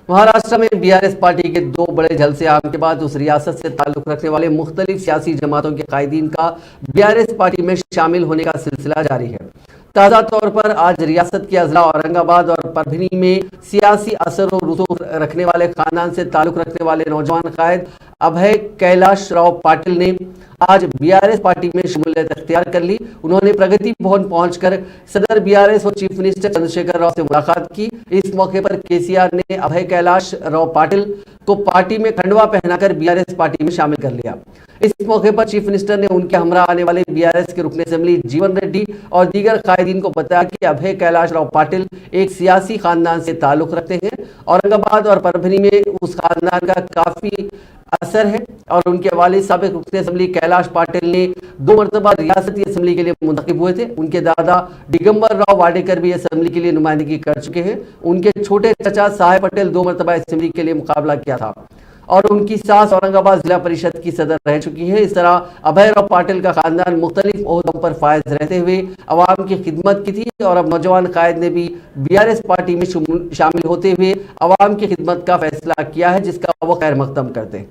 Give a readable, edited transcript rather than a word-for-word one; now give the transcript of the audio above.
مہاراشٹر میں be R S party کے دو بڑے جلسے عام کے بعد اس ریاست سے تعلق رکھنے والے مختلف سیاسی جماعتوں کے قائدین کا بی آر ایس پارٹی میں شامل ہونے کا سلسلہ جاری ہے۔ تازہ طور پر آج ریاست کے اضلاع اورنگ آباد اور پربھنی میں سیاسی اثر و رسوخ رکھنے والے خاندان سے تعلق رکھنے والے نوجوان قائد ابھے کیلاش راؤ پاٹل نے آج بی آر ایس پارٹی میں شمولیت اختیار کر لی۔ انہوں نے پرگتی بھون پہنچ کر صدر بی آر ایس اور چیف منسٹر چندر شیکھر راؤ سے ملاقات کی۔ اس موقع پر کے سی آر نے ابھے کیلاش راؤ پاٹل کو پارٹی میں کھنڈوا پہنا کر بی آر ایس پارٹی میں شامل کر لیا۔ اس موقع پر چیف منسٹر نے ان کے ہمراہ آنے والے بی آر ایس کے رکن اسمبلی جیون ریڈی اور دیگر قائدین کو بتایا کہ ابھے کیلاش راؤ پاٹل ایک سیاسی خاندان سے تعلق رکھتے ہیں۔ اورنگ آباد اور پربھنی میں اس خاندان کا کافی اثر ہے اور ان کے والد سابق رکن اسمبلی کیلاش پاٹل نے 2 مرتبہ ریاستی اسمبلی کے لیے منتخب ہوئے تھے۔ ان کے دادا ڈگمبر راؤ واڈیکر بھی اسمبلی کے لیے نمائندگی کر چکے ہیں۔ ان کے چھوٹے چچا صاحب پٹیل 2 مرتبہ اسمبلی کے لیے مقابلہ کیا تھا اور ان کی ساس اورنگ آباد ضلع پریشد کی صدر رہ چکی ہے۔ اس طرح ابھے راؤ پاٹل کا خاندان مختلف عہدوں پر فائز رہتے ہوئے عوام کی خدمت کی تھی اور اب نوجوان قائد نے بھی بی آر ایس پارٹی میں شامل ہوتے ہوئے عوام کی خدمت کا فیصلہ کیا ہے، جس کا وہ خیر مقدم کرتے ہیں۔